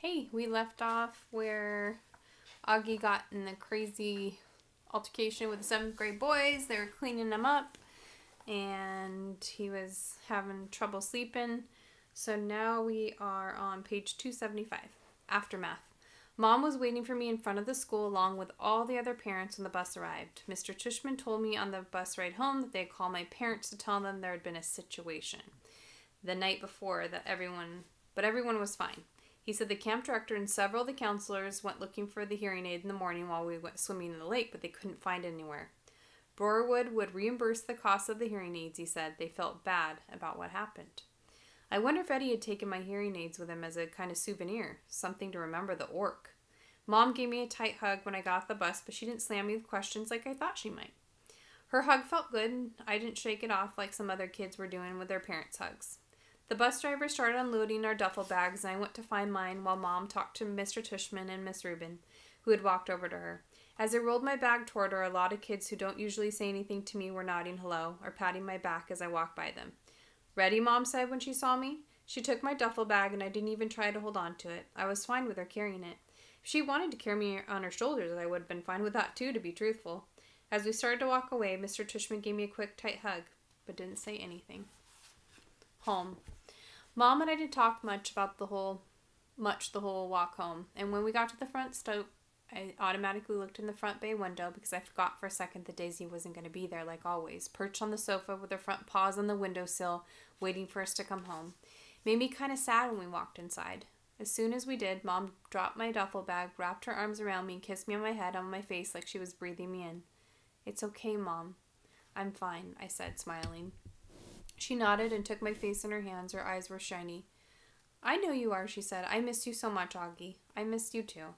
Hey, we left off where Augie got in a crazy altercation with the 7th grade boys. They were cleaning him up and he was having trouble sleeping. So now we are on page 275, Aftermath. Mom was waiting for me in front of the school along with all the other parents when the bus arrived. Mr. Tushman told me on the bus ride home that they'd call my parents to tell them there had been a situation the night before but everyone was fine. He said the camp director and several of the counselors went looking for the hearing aid in the morning while we went swimming in the lake, but they couldn't find it anywhere. Broarwood would reimburse the cost of the hearing aids, he said. They felt bad about what happened. I wonder if Eddie had taken my hearing aids with him as a kind of souvenir, something to remember the orc. Mom gave me a tight hug when I got off the bus, but she didn't slam me with questions like I thought she might. Her hug felt good, and I didn't shake it off like some other kids were doing with their parents' hugs. The bus driver started unloading our duffel bags, and I went to find mine while Mom talked to Mr. Tushman and Miss Rubin, who had walked over to her. As I rolled my bag toward her, a lot of kids who don't usually say anything to me were nodding hello or patting my back as I walked by them. "Ready?" Mom said when she saw me. She took my duffel bag, and I didn't even try to hold on to it. I was fine with her carrying it. If she wanted to carry me on her shoulders, I would have been fine with that too, to be truthful. As we started to walk away, Mr. Tushman gave me a quick, tight hug, but didn't say anything. Home. Mom and I didn't talk much the whole walk home, and when we got to the front stop, I automatically looked in the front bay window because I forgot for a second that Daisy wasn't going to be there like always, perched on the sofa with her front paws on the windowsill, waiting for us to come home. It made me kind of sad when we walked inside. As soon as we did, Mom dropped my duffel bag, wrapped her arms around me, and kissed me on my head and on my face like she was breathing me in. "It's okay, Mom. I'm fine," I said, smiling. She nodded and took my face in her hands. Her eyes were shiny. "I know you are," she said. "I miss you so much, Augie. I missed you too."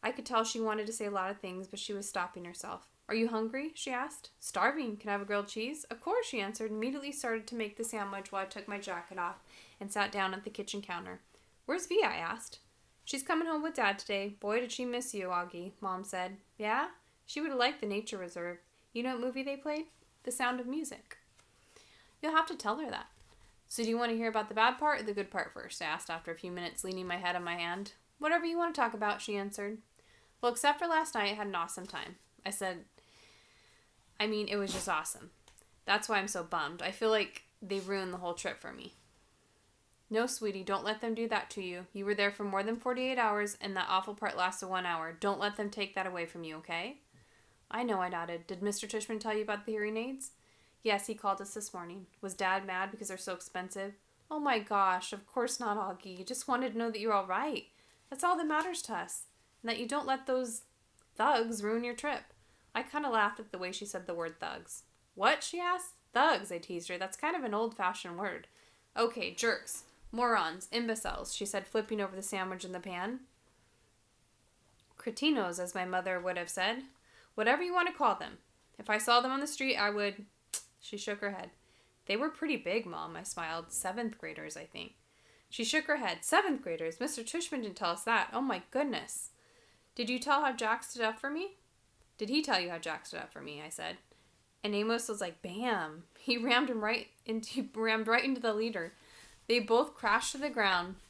I could tell she wanted to say a lot of things, but she was stopping herself. "Are you hungry?" she asked. "Starving. Can I have a grilled cheese?" "Of course," she answered, and immediately started to make the sandwich while I took my jacket off and sat down at the kitchen counter. "Where's Vi?" I asked. "She's coming home with Dad today. Boy, did she miss you, Augie," Mom said. "Yeah? She would have liked the nature reserve. You know what movie they played? The Sound of Music." "You'll have to tell her that." "So do you want to hear about the bad part or the good part first?" I asked after a few minutes, leaning my head on my hand. "Whatever you want to talk about," she answered. "Well, except for last night, I had an awesome time." I said, it was just awesome. That's why I'm so bummed. I feel like they ruined the whole trip for me. "No, sweetie, don't let them do that to you. You were there for more than 48 hours, and that awful part lasted 1 hour. Don't let them take that away from you, okay?" "I know," I nodded. "Did Mr. Tushman tell you about the hearing aids?" "Yes, he called us this morning." "Was Dad mad because they're so expensive?" "Oh my gosh, of course not, Augie. He just wanted to know that you're all right. That's all that matters to us. And that you don't let those thugs ruin your trip." I kind of laughed at the way she said the word thugs. "What?" she asked. "Thugs," I teased her. "That's kind of an old-fashioned word." "Okay, jerks. Morons. Imbeciles," she said, flipping over the sandwich in the pan. "Cretinos, as my mother would have said. Whatever you want to call them. If I saw them on the street, I would..." She shook her head. "They were pretty big, Mom," I smiled. 7th graders, I think. She shook her head. 7th graders? Mr. Tushman didn't tell us that. Oh my goodness. "Did you tell how Jack stood up for me?" "Did he tell you how Jack stood up for me?" I said. And Amos was like, bam. He rammed right into the leader. They both crashed to the ground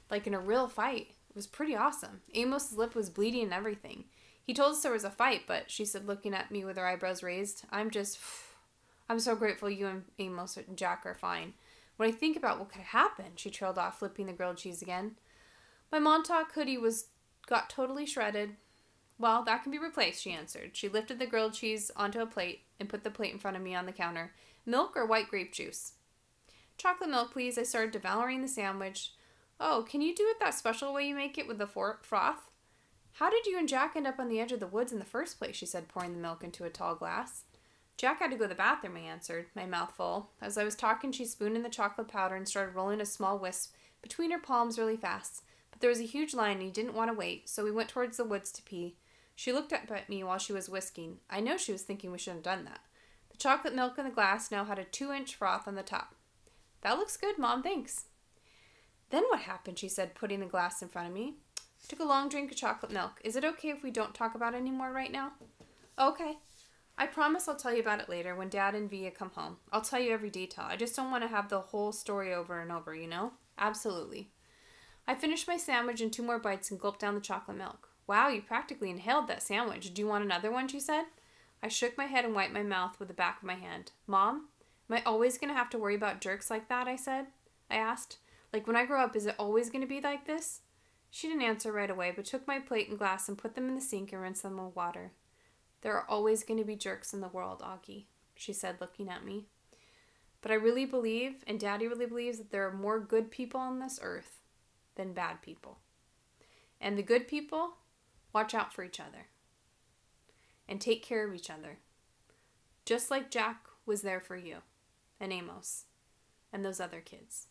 like in a real fight. It was pretty awesome. Amos's lip was bleeding and everything. "He told us there was a fight, but," she said, looking at me with her eyebrows raised, I'm so grateful you and Amos and Jack are fine. When I think about what could happen," she trailed off, flipping the grilled cheese again. "My Montauk hoodie got totally shredded." "Well, that can be replaced," she answered. She lifted the grilled cheese onto a plate and put the plate in front of me on the counter. "Milk or white grape juice?" "Chocolate milk, please." I started devouring the sandwich. "Oh, can you do it that special way you make it with the froth?" "How did you and Jack end up on the edge of the woods in the first place?" she said, pouring the milk into a tall glass. "Jack had to go to the bathroom," I answered, my mouth full. As I was talking, she spooned in the chocolate powder and started rolling a small wisp between her palms really fast. But there was a huge line and he didn't want to wait, so we went towards the woods to pee. She looked up at me while she was whisking. I know she was thinking we shouldn't have done that. The chocolate milk in the glass now had a 2-inch froth on the top. "That looks good, Mom, thanks." "Then what happened?" she said, putting the glass in front of me. I took a long drink of chocolate milk. "Is it okay if we don't talk about it anymore right now?" "Okay. I promise I'll tell you about it later when Dad and Via come home. I'll tell you every detail. I just don't want to have the whole story over and over, you know?" "Absolutely." I finished my sandwich and 2 more bites and gulped down the chocolate milk. Wow, you practically inhaled that sandwich. Do you want another one, she said. I shook my head and wiped my mouth with the back of my hand. Mom, am I always going to have to worry about jerks like that, I asked. Like when I grow up, is it always going to be like this? She didn't answer right away, but took my plate and glass and put them in the sink and rinsed them with water. There are always going to be jerks in the world, Augie, she said, looking at me. But I really believe, and Daddy really believes, that there are more good people on this earth than bad people. And the good people, watch out for each other. And take care of each other. Just like Jack was there for you, and Amos, and those other kids.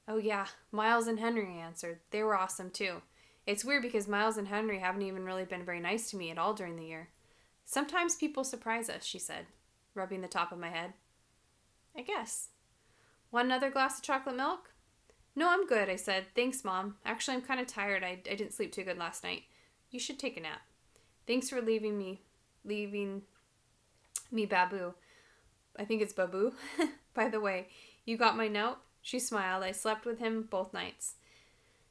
Oh yeah, Miles and Henry answered. They were awesome too. It's weird because Miles and Henry haven't even really been very nice to me at all during the year. Sometimes people surprise us, she said, rubbing the top of my head. I guess. Want another glass of chocolate milk? No, I'm good, I said. Thanks, Mom. Actually, I'm kind of tired. I didn't sleep too good last night. You should take a nap. Thanks for leaving me, Babu. I think it's Babu. By the way, you got my note? She smiled. I slept with him both nights.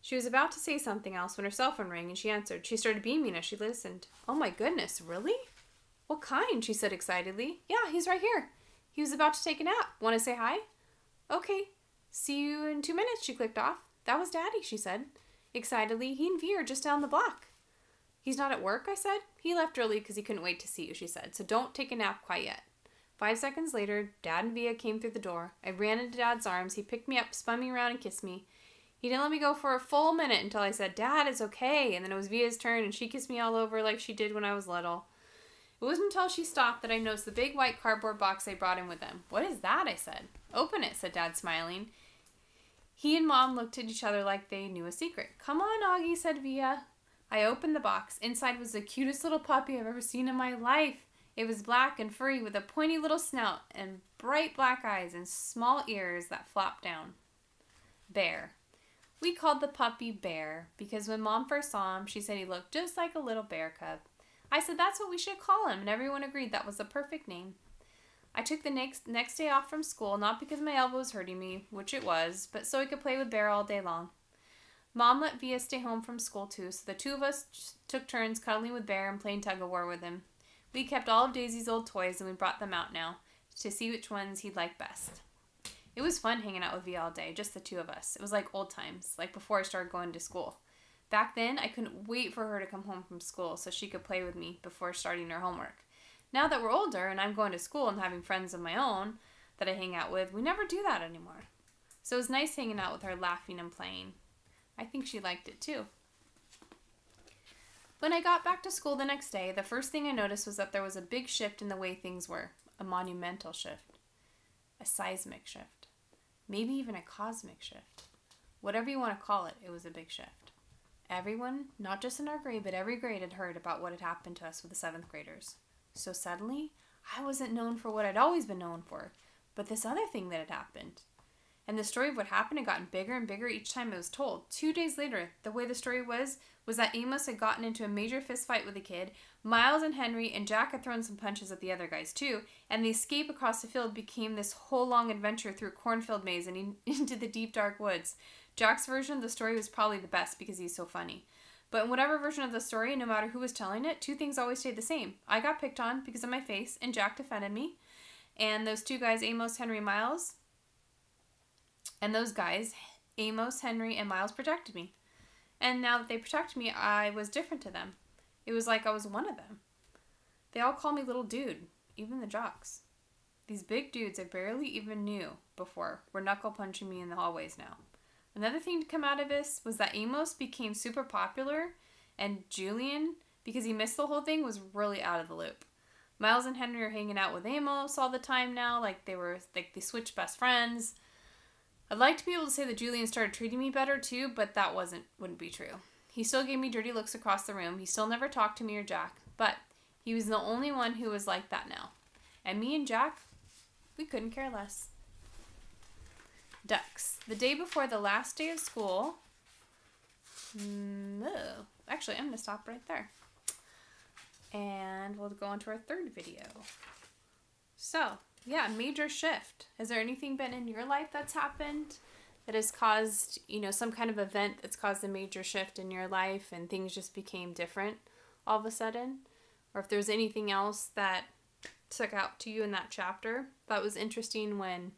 She was about to say something else when her cell phone rang and she answered. She started beaming as she listened. Oh my goodness, really? What kind? She said excitedly. Yeah, he's right here. He was about to take a nap. Want to say hi? Okay. See you in 2 minutes, she clicked off. That was Daddy, she said. Excitedly, he and V are just down the block. He's not at work, I said. He left early because he couldn't wait to see you, she said. So don't take a nap quite yet. 5 seconds later, Dad and Via came through the door. I ran into Dad's arms. He picked me up, spun me around, and kissed me. He didn't let me go for a full minute until I said, Dad, it's okay. And then it was Via's turn, and she kissed me all over like she did when I was little. It wasn't until she stopped that I noticed the big white cardboard box they brought in with them. What is that? I said. Open it, said Dad, smiling. He and Mom looked at each other like they knew a secret. Come on, Augie, said Via. I opened the box. Inside was the cutest little puppy I've ever seen in my life. It was black and furry with a pointy little snout and bright black eyes and small ears that flopped down. Bear. We called the puppy Bear because when Mom first saw him, she said he looked just like a little bear cub. I said that's what we should call him, and everyone agreed that was the perfect name. I took the next day off from school, not because my elbow was hurting me, which it was, but so I could play with Bear all day long. Mom let Via stay home from school too, so the 2 of us took turns cuddling with Bear and playing tug-of-war with him. We kept all of Daisy's old toys and we brought them out now to see which ones he'd like best. It was fun hanging out with Via all day, just the 2 of us. It was like old times, like before I started going to school. Back then, I couldn't wait for her to come home from school so she could play with me before starting her homework. Now that we're older and I'm going to school and having friends of my own that I hang out with, we never do that anymore. So it was nice hanging out with her, laughing and playing. I think she liked it too. When I got back to school the next day, the first thing I noticed was that there was a big shift in the way things were. A monumental shift. A seismic shift. Maybe even a cosmic shift. Whatever you want to call it, it was a big shift. Everyone, not just in our grade, but every grade had heard about what had happened to us with the 7th graders. So suddenly, I wasn't known for what I'd always been known for, but this other thing that had happened. And the story of what happened had gotten bigger and bigger each time it was told. 2 days later, the way the story was that Amos had gotten into a major fist fight with a kid, Miles and Henry and Jack had thrown some punches at the other guys too, and the escape across the field became this whole long adventure through a cornfield maze and into the deep dark woods. Jack's version of the story was probably the best because he's so funny. But in whatever version of the story, no matter who was telling it, 2 things always stayed the same. I got picked on because of my face, and Jack defended me. And those 2 guys, Amos, Henry, Miles, and those guys, Amos, Henry, and Miles protected me. And now that they protected me, I was different to them. It was like I was one of them. They all call me little dude, even the jocks. These big dudes I barely even knew before were knuckle punching me in the hallways now. Another thing to come out of this was that Amos became super popular, and Julian, because he missed the whole thing, was really out of the loop. Miles and Henry are hanging out with Amos all the time now, like they switched best friends. I'd like to be able to say that Julian started treating me better too, but that wouldn't be true. He still gave me dirty looks across the room. He still never talked to me or Jack, but he was the only one who was like that now. And me and Jack, we couldn't care less. Ducks. The day before the last day of school. Actually, I'm going to stop right there. And we'll go on to our 3rd video. So, yeah, major shift. Has there anything been in your life that's happened that has caused, some kind of event that's caused a major shift in your life and things just became different all of a sudden. Or if there's anything else that stuck out to you in that chapter. That was interesting when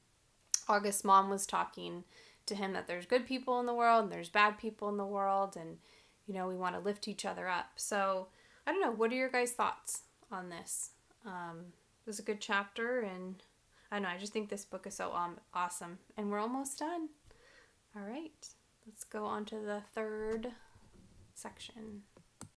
August's mom was talking to him that there's good people in the world and there's bad people in the world, and we want to lift each other up. So I don't know, what are your guys' thoughts on this? It was a good chapter, and I don't know, I just think this book is so awesome. And we're almost done. All right, let's go on to the third section.